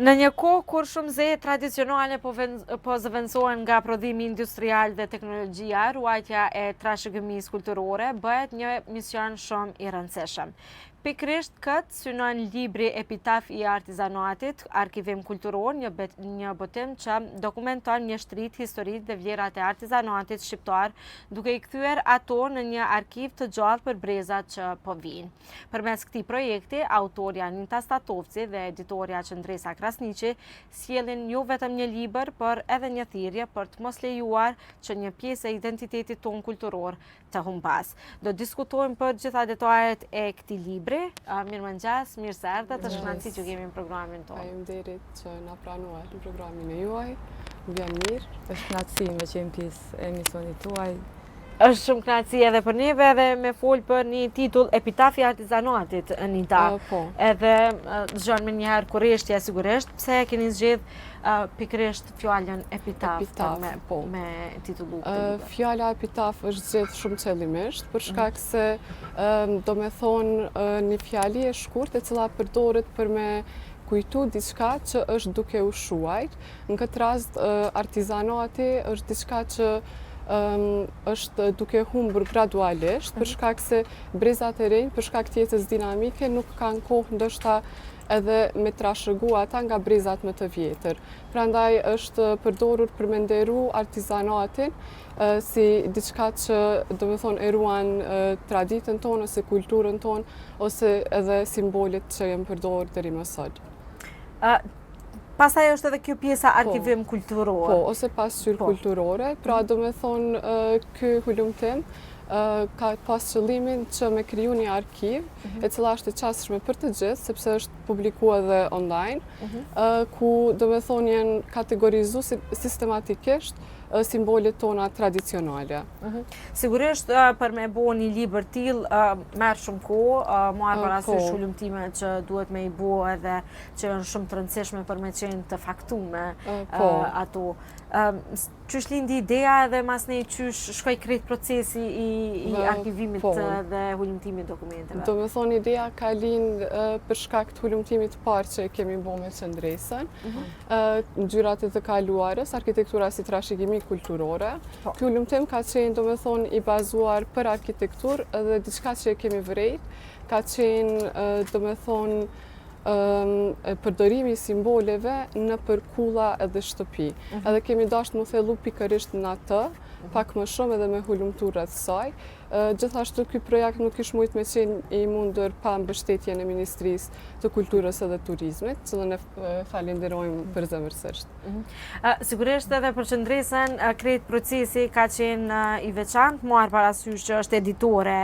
Në një kohë kur shumë ze tradicionale po zëvendësohen nga prodhimi industrial dhe teknologjia, ruajtja e trashëgimisë kulturore bëhet një mision shumë i rëndësishëm. Pikërisht këtë synon libri Epitaf i Artizanatit, arkivim kulturor, një botim që dokumenton mjeshtrit, historitë dhe vlerat e artizanatit shqiptar, duke i kthyer ato në një arkiv të gjallë për brezat që po vijnë. Përmes këtij projekti, autorja Nita Statovci dhe editorja Qëndresa Krasniqi sjellin jo vetëm një libër, por edhe një thirrje për të mos lejuar që një pjesë e identitetit ton kulturor të humpas. Do diskutojmë për gjitha detajet e këtij libri. Mirëmëngjes, mirë se erdhët, është kënaqësi që kemi në programin tonë. Faleminderit që na pranuat në programin e juaj. Më vjen mirë. Është kënaqësi me qenë pjesë e emisionit tuaj. Është shumë kënaqësi edhe për neve edhe me fol për një titull Epitafi i Artizanatit, Nita. Po. Edhe dëgjon më një herë kurreshtja sigurisht, pse keni zgjedh pikërisht fjalën epitaf me titullu këtë libër? Fjala epitaf është zgjedhur shumë qëllimisht, për shkak se do me thonë një fjali e shkurt e cila përdoret për me kujtu diçka që është duke u shuajt. Në këtë rast, artizanati është diçka që është duke humbur gradualisht, për shkak se brezat e rinj, për shkak të jetës dinamike, nuk kanë kohë ndoshta edhe me trashëgu ata nga brezat më të vjetër. Prandaj është përdorur për me nderu artizanatin si diçka që do me thonë e ruan traditën tonë ose kulturën tonë ose edhe simbolit që jenë përdorur deri më sot. Pastaj është edhe kjo pjesa arkivim kulturor. Po, ose pasqyrë kulturore, pra do me thonë ky hulumtim ka pas qëllimin që me kriju një arkiv, e cila është e qasshme për të gjithë, sepse është publikuar edhe online, ku do me thonë janë kategorizu sistematikisht simbolet tona tradicionale. Sigurisht për me bo një libër till merr shumë kohë, marr parasysh hulumtime që duhet me i bo edhe që janë shumë të rëndësishme për me qenë të faktume ato. Qysh lindi ideja edhe mas ne qysh shkoj krejt procesi i arkivimit dhe hulumtimit dokumenteve? Do me thonë ideja ka lind për shkak të hulumtimit parë që kemi bo me Qëndresën, ngjyrat e të kaluarës, arkitektura si trashëgimi kulturore. Ky hulumtim ka qenë do me thonë i bazuar për arkitekturë dhe diçka që e kemi vërejt, ka qenë do me thonë përdorimi simboleve në për kulla edhe shtëpi. Edhe kemi dashur mu thellu pikërisht në atë, pak më shumë edhe me hulumtu rreth saj. Gjithashtu ky projekt nuk ish mujt me qenë i mundur pa mbështetjen e Ministrisë të Kulturës edhe Turizmit, cilën e falenderojmë përzemërsisht. Sigurisht edhe për Qëndresën, krejt procesi ka qenë i veçantë, marr parasysh që është editore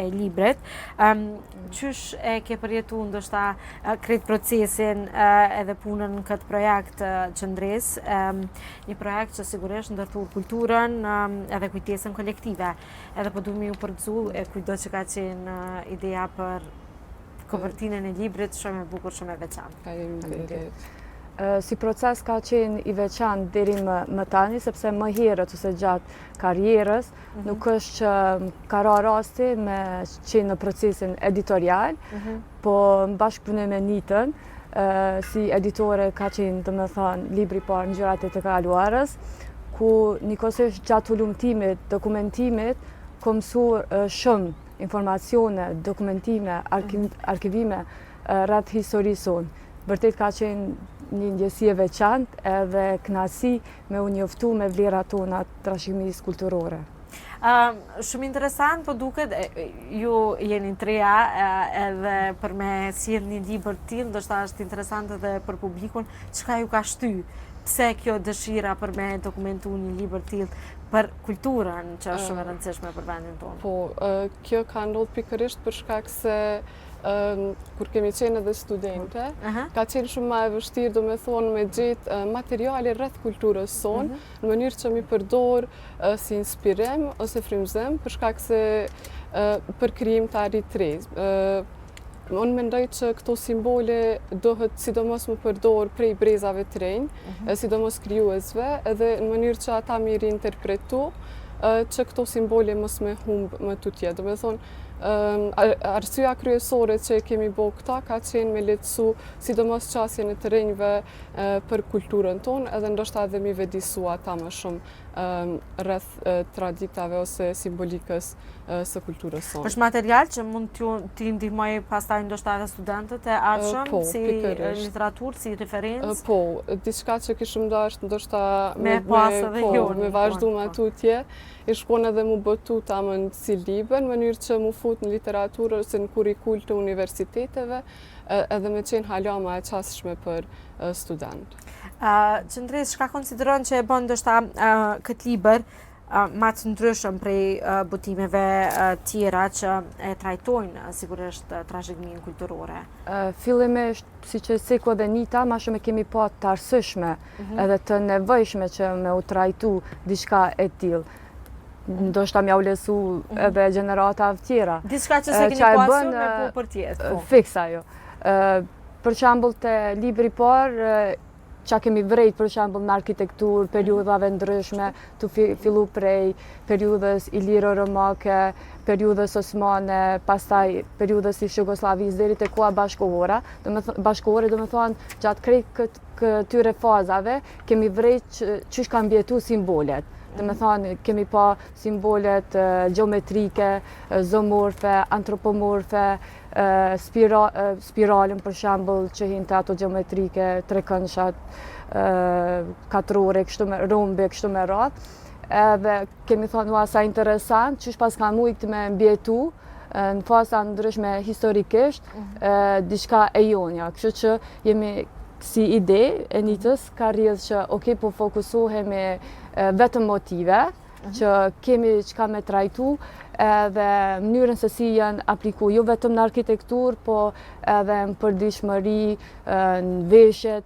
e librit. Qysh e ke përjetu ndoshta krejt procesin edhe punën në këtë projekt Qëndres, një projekt që sigurisht ndërthur kulturën edhe kujtesën kolektive. Edhe po duhet me ju përgëzu e kujdo që ka qenë ideja për kopertinën e librit shumë e bukur, shumë e veçantë. Faleminderit. Si proces ka qenë i veçantë deri më tani, sepse më herët ose gjatë karrierës nuk është që ka ra rasti me qenë në procesin editorial, po në bashkëpunim me Nitën, si editore ka qenë, do me thënë, libri parë Ngjyrat e të kaluarës, ku njëkohësisht gjatë hulumtimit, dokumentimit, kom mësuar shumë informacione, dokumentime, arkivime rreth historisë sonë. Vërtet ka qenë një ndjesi e veçantë edhe kënaqësi me u njoftu me vlerat tona të trashëgimisë kulturore. Shumë interesant, po duket ju jeni treja edhe për me sjell një libër till, ndoshta është interesant edhe për publikun, çka ju ka shty? Pse kjo dëshira për me dokumentu një libër till për kulturën që është shumë e rëndësishme për vendin tonë? Po, kjo ka ndodhur pikërisht për shkak se kur kemi qenë edhe studente, ka qenë shumë ma e vështirë, do me thonë, me gjetë materiale rreth kulturës sonë, në mënyrë që mi përdor si inspirim ose frymëzim, për shkak se për krijim të aritrez. Unë mendoj që këto simbole dohet sidomos më përdor prej brezave të rinj, sidomos krijuesve, edhe në mënyrë që ata mi reinterpretu që këto simbole mos me humbë më tutje. Do me thonë, arsyeja kryesore që kemi bo këta ka qenë me lehtësu sidomos qasjen e të rinjve për kulturën tonë, edhe ndoshta edhe mi vedisu ata më shumë rreth traditave ose simbolikës së kulturës sonë. Është material që mund t'i ndihmoj pastaj ndoshta edhe studentët e ardhshëm si literaturë, si referencë? Po, diçka që kishim dashur ndoshta me vazhdu me tutje, i shkon edhe mu botu ta më si libër, në mënyrë që mu fut në literaturë ose në kurikull të universiteteve, edhe me qenë hala ma e qasshme për student. Qëndres, shka konsideron që e bën ndoshta këtë libër ma të ndryshëm prej botimeve tjera që e trajtojnë sigurisht trashëgiminë kulturore? Fillimisht, si që Seko dhe Nita, ma shumë kemi pa të arsyeshme edhe të nevojshme që me u trajtu diçka e tillë. Ndoshta m'ja u lesu edhe gjenerata tjera. Diçka që se keni pasur me po për tjetë? Fiksa jo. Për shembull të libri parë, që kemi vrejt për shembull në arkitekturë, periudhave ndryshme, të fillu prej periudhës iliro-romake, periudhës osmane, pastaj periudhës i Jugoslavisë deri te koha bashkëkohore. Bashkëkohore do me thonë gjatë krejt këtyre fazave kemi vrejt çish kanë mbjetu simbolet. Do me thonë, kemi pa simbolet geometrike, zoomorfe, antropomorfe, spiralin për shembull që hinte ato geometrike, trekëndshat, katrore, rombe, kështu me radhë. Edhe kemi thonë sa interesant, qysh pas ka mujt me mbjetu në faza ndryshme historikisht, diçka e jonja. Kështu që jemi si ide e Nitës ka rrjedhë që po fokusohemi vetëm motive, që kemi çka me trajtu, edhe mënyrën se si janë apliku, jo vetëm në arkitekturë, po edhe në përditshmëri, në veshje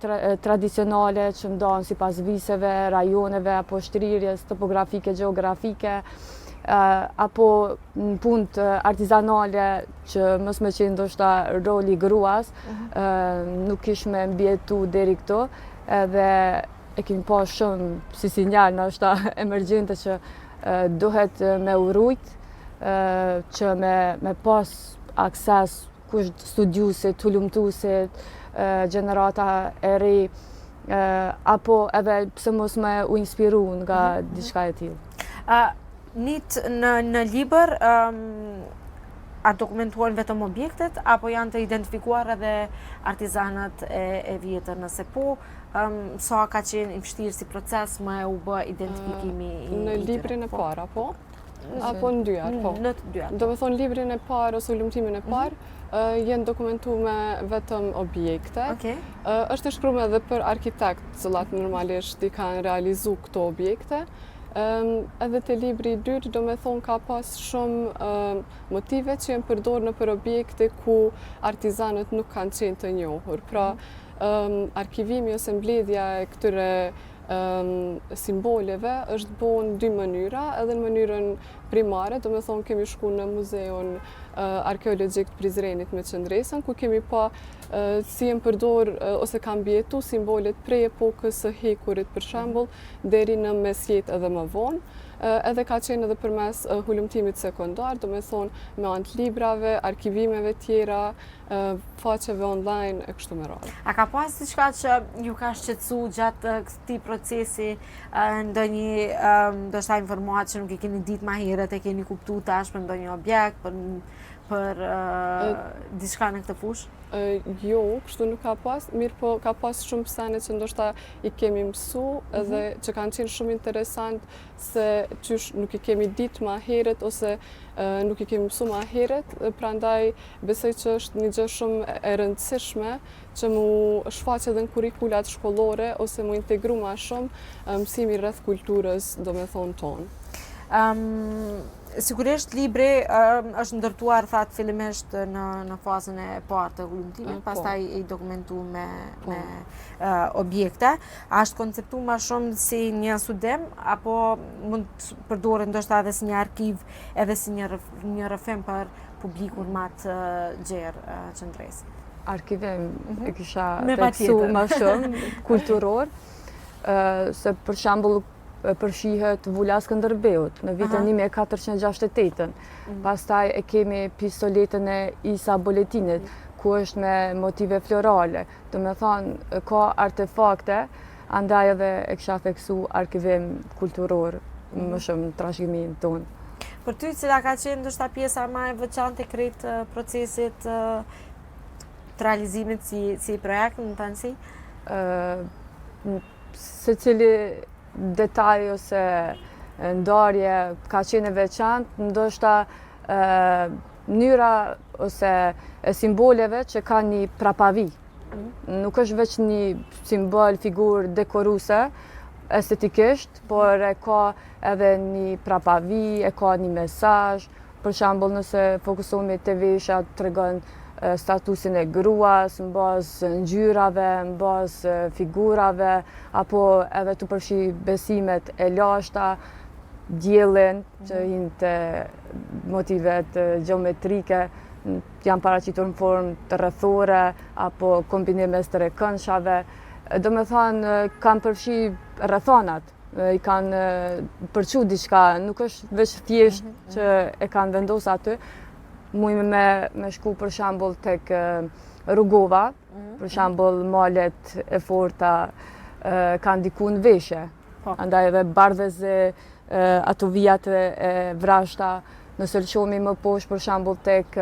tradicionale që ndohen sipas viseve, rajoneve, apo shtrirjes topografike, gjeografike, apo në punë artizanale që mos me qenë ndoshta roli gruas, nuk kish me mbjetu deri këto, edhe e kemi pa shumë si sinjal ndoshta emergjente që duhet me urujt, që me pas akses kush studiusit, hulumtusit, gjenerata e re, apo edhe pse mos me u inspiru nga diçka e tillë. Në libër a dokumentuar vetëm objektet, apo janë të identifikuar edhe artizanët e vjetër, nëse po, sa ka qenë i vështirë si proces me u bë identifikimi i tyre? Në librin e parë, apo në dyar, po? Në të dyar. Do me thonë librin e parë ose hulumtimin e parë, jenë dokumentu me vetëm objekte. Është e shkruar edhe për arkitekt, cilat normalisht i kanë realizu këto objekte. Edhe te libri i dytë, do me thonë ka pas shumë motive që jenë përdorë në për objekte ku artizanët nuk kanë qenë të njohur. Pra, arkivimi ose mbledhja e këtyre simboleve është bo në dy mënyra, edhe në mënyrën primare, do me thonë kemi shku në muzeun arkeologjik të Prizrenit me Qëndresën, ku kemi pa si jenë përdor ose kanë mbjetu simbolet prej epokës së hekurit për shembull, deri në mesjet edhe më vonë. Edhe ka qenë edhe përmes hulumtimit sekondar, do me thonë me anë të librave, arkivimeve tjera, faqeve online e kështu me radhë. A ka pas diçka që ju ka shqetësu gjatë këtij procesi, ndonjë ndoshta informatë që nuk e keni ditë më herët, e keni kuptuar tash për ndonjë objekt, për diçka në këtë fushë? Jo, kështu nuk ka pas, mirë po ka pas shumë sene që ndoshta i kemi mësu edhe që kanë qenë shumë interesant se qysh nuk i kemi ditë ma heret ose nuk i kemi mësu ma heret, prandaj besoj që është një gjë shumë e rëndësishme që mu shfaq edhe në kurikulat shkollore ose mu integru ma shumë mësimi rreth kulturës, do me thonë tonë. Sigurisht libri është ndërtuar thatë fillimisht në fazën e parë të hulumtimit, pastaj i dokumentu me objekte. A është konceptu ma shumë si një studim, apo mund të përdoret ndoshta edhe si një arkiv, edhe si një rrëfim për publikun ma të gjerë Qëndres? Arkivim e kisha teksu ma shumë kulturor, se për shembull përfshihet Vula Skënderbeut në vitin 1468. Pastaj e kemi pistoletën e Isa Boletinit, ku është me motive florale. Do me thonë, ka artefakte, andaj edhe e kisha theksu arkivim kulturor më shumë trashëgimin tonë. Për ty, cila ka qenë ndoshta pjesa më e veçantë e krejt procesit të realizimit si projekt në tanësi? Se cili detaj ose ndarje ka qenë e veçantë, ndoshta mënyra ose simboleve që ka një prapavi. Nuk është veç një simbol, figur dekoruse, estetikisht, por e ka edhe një prapavi, e ka një mesazh. Për shembull, nëse fokusohemi te vesha, tregon statusin e gruas, në bazë ngjyrave, në bazë figurave, apo edhe të përfshi besimet e lashta, diellin, që hinë te motivet gjeometrike, janë paraqitur në formë të rrethore, apo kombinime të rekëndshave. Do me thënë, kanë përfshi rrethonat, i kanë përçu diçka, nuk është veç thjesht që e kanë vendosur aty. Mujme me shku për shembull tek rrugova, për shembull malet e forta kanë diku në veshje. Andaj edhe bardhëzi, ato vijat e vrashta, nëse lëshomi më poshtë për shembull tek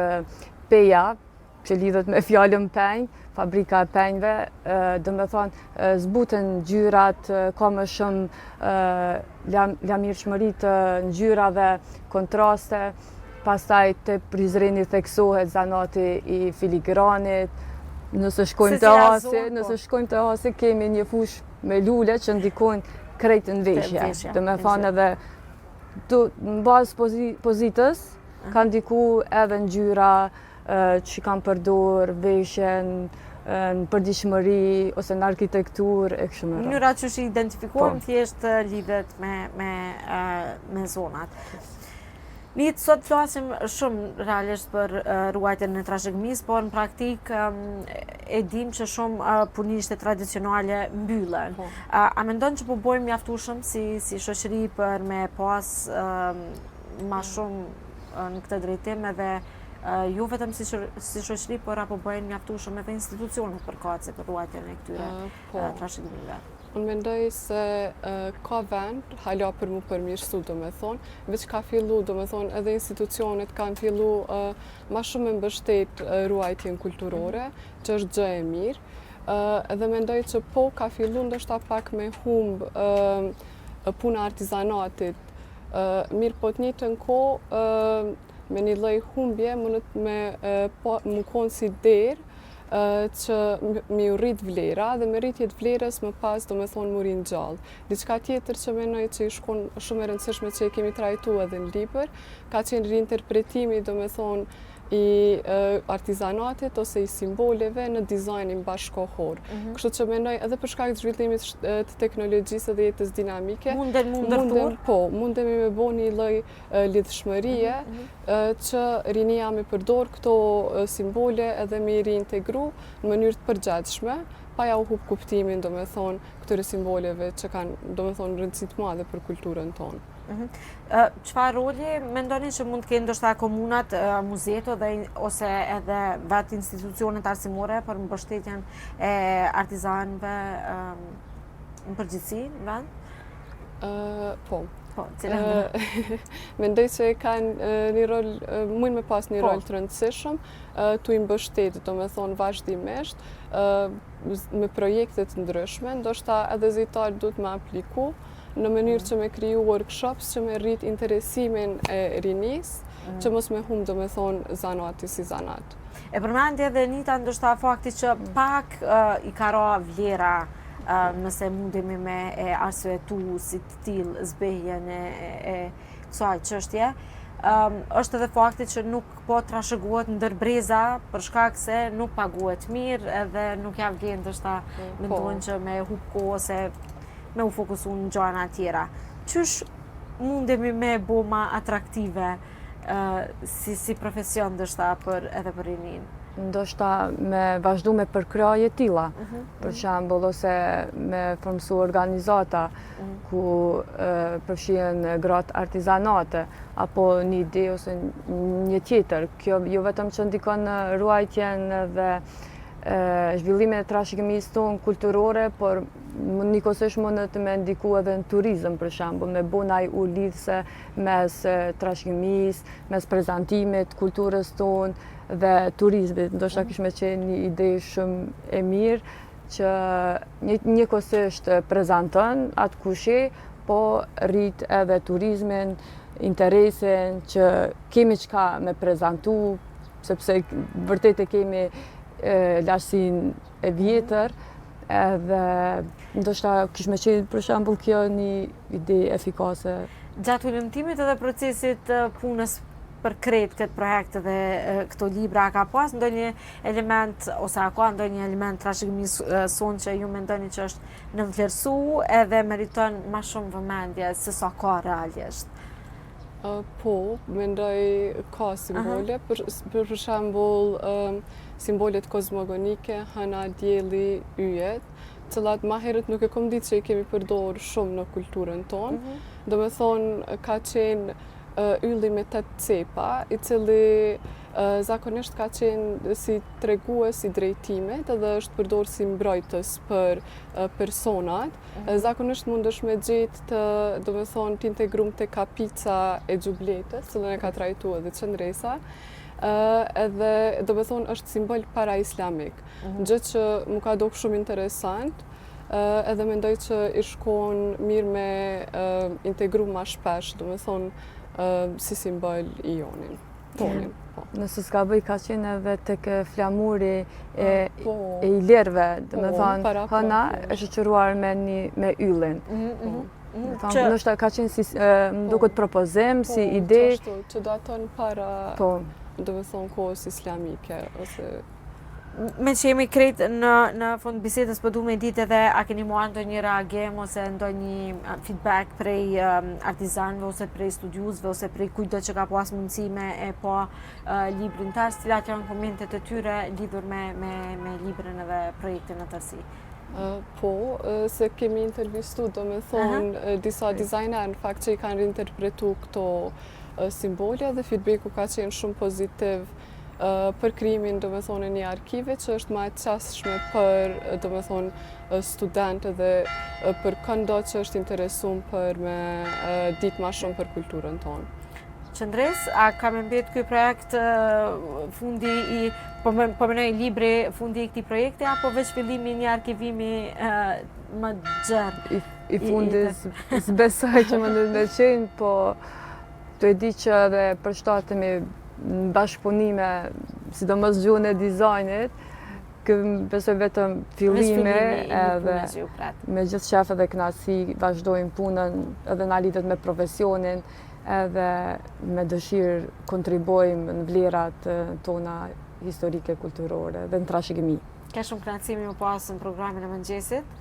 peja, që lidhet me fjalën penj, fabrika e penjve, do me thonë, zbuten ngjyrat, ka më shumë lamirshmëri të ngjyrave, kontraste. Pastaj te prizreni theksohet zanati i filigranit. Nëse shkojmë te Hasi, kemi një fush me lule që ndikojnë krejt në veshje. Do me thonë edhe në bazë pozitës kanë ndiku edhe ngjyra që kanë përdor veshjen në përditshmëri ose në arkitekturë e kështu me radhë. Mënyra që identifikuam thjesht lidhet me zonat. Ne sot flasim shumë realisht për ruajtjen e trashëgimisë, por në praktik e dim që shumë punishte tradicionale mbyllen. A mendon që po bëjmë mjaftueshëm si shoqëri për me pas më shumë në këtë drejtim edhe jo vetëm si shoqëri, por apo bëjnë mjaftueshëm edhe institucionet përkatëse për ruajtjen e këtyre trashëgimive? Unë mendoj se ka vend, hala për mu përmirësu, do me thonë, veç ka fillu, do me thonë, edhe institucionet kanë fillu ma shumë me mbështet ruajtjen kulturore, që është gjë e mirë. Edhe mendoj që po ka fillu ndoshta pak me humb puna artizanatit. Mirë po të njëjtën kohë, me një lloj humbje, më konë si derë, që mi u rrit vlera dhe me rritjet vlerës më pas do me thonë mu rinë gjallë. Diçka tjetër që menoj që i shkon shumë e rëndësishme që e kemi trajtu edhe në libër, ka qenë rinterpretimi do me thonë i artizanatit ose i simboleve në dizajnin bashkohor. Kështu që menoj edhe për shkak të zhvillimit të teknologjisë dhe jetës dinamike, mundemi me bo një lloj lidhshmërie që rinia me përdor këto simbole edhe me i reintegru në mënyrë të përgjithshme, pa ja u hub kuptimin, do me thonë, këtyre simboleve që kanë, do me thonë, rëndësi të madhe për kulturën tonë. Çfarë roli mendoni që mund të kenë ndoshta komunat, muzeto ose edhe vetë institucionet arsimore për mbështetjen e artizanëve në përgjithësi në vend? Po. Mendoj se kanë një rol, mund me pas një rol të rëndësishëm, tu i mbështetë, do me thonë vazhdimisht, me projekte të ndryshme, ndoshta edhe zyrtarët duhet me apliku, në mënyrë që me kriju workshops që me rrit interesimin e rinis, që mos me humbë, do me thonë, zanati si zanat. E përmendi edhe Nita, ndoshta fakti që pak i ka ra vlera nëse mundemi me arsyetu si të tillë zbehjen e kësaj çështje, është edhe fakti që nuk po trashëgohet ndër breza për shkak se nuk paguhet mirë edhe nuk ja vlen ndoshta mendojnë që me hub kohë ose me u fokusu në gjëra tjera. Qysh mundemi me bo ma atraktive si profesion ndoshta edhe për rinin? Ndoshta me vazhdu me përkraje tilla, për shembull, ose me formsu organizata ku përfshihen gratë artizanate, apo një ide ose një tjetër. Kjo jo vetëm që ndikon në ruajtjen dhe zhvillimin e trashëgimisë tonë kulturore, por njëkohësisht mund të më ndiku edhe në turizëm, për shembull, me bunaj u lidhse mes trashëgimisë, mes prezantimit, kulturës tonë dhe turizmit. Ndoshta kish me qenë një ide shumë e mirë që njëkohësisht prezanton atë kushi, po rrit edhe turizmin, interesin që kemi çka me prezantu, sepse vërtet e kemi lashësin e vjetër, edhe ndoshta kish me qenë për shembull kjo një ide efikase. Gjatë ulëmtimit edhe procesit punës për krejt këtë projekt dhe këto libra, ka pas ndonjë element, ose a ka ndonjë element trashëgimisë sonë që ju mendoni që është nënvlerësu edhe meriton ma shumë vëmendje se sa ka realisht? Po, mendoj ka simbole, për shembull simbolet kozmogonike, hëna, dielli, yjet, cilat ma herët nuk e kom ditë që i kemi përdorur shumë në kulturën tonë. Do me thonë, ka qenë ylli me 8 cepa, i cili zakonisht ka qenë si tregues i drejtimit edhe është përdorur si mbrojtës për personat. Zakonisht mundesh me gjetë të, do me thonë, t'integrum të kapica e gjubletës, cilën e ka trajtuar edhe qendresa. Edhe, do me thonë, është simbol para islamik. Gjë që mu ka dok shumë interesant, edhe mendoj që i shkon mirë me integru ma shpesh, do me thonë, si simbol i jonin, tonin. Nëse s'ka bëj, ka qenë edhe tek flamuri e ilerëve, do me thonë, hëna është shoqëruar me yllin. Ndoshta ka qenë si, më duket propozim, si ide. Që daton para, do me thonë, kohës islamike, ose... Me që jemi krejt në fund bisedës, po du me ditë edhe a keni marrë ndonjë reagim ose ndonjë feedback prej artizanëve ose prej studiusve ose prej kujtdo që ka pas mundësi me e pa librin tërë, cilat janë komentet e tyre lidhur me librin edhe projektin në tërësi? Po, se kemi intervistu, do me thonë, disa dizajner në fakt që i kanë reinterpretu këto simbole dhe feedbacku ka qenë shumë pozitiv për krijimin, do me thonë, një arkive që është ma e qasshme për, do me thonë, studentë dhe për këndo që është interesum për me ditë ma shumë për kulturën tonë. Qëndres, a ka me mbet këj projekt fundi i, po menoj libri fundi i këti projekti, apo veç fillimi një arkivimi më gjerë? I fundi s'besoj që më ndër me qenë, po të e di që edhe përshtatemi në bashkëpunime, sidomos gjuhën e dizajnit, besoj vetëm fillime edhe me gjithë shefët dhe knasi vazhdojmë punën edhe na lidhet me profesionin edhe me dëshirë kontribojmë në vlerat tona historike, kulturore dhe në trashëgimi. Ka shumë kënaqësi me u pasë në programin e mëngjesit,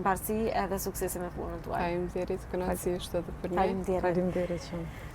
mbarësi edhe suksese me punën tuaj. Faleminderit, kënaqësi është edhe për ne. Faleminderit shumë.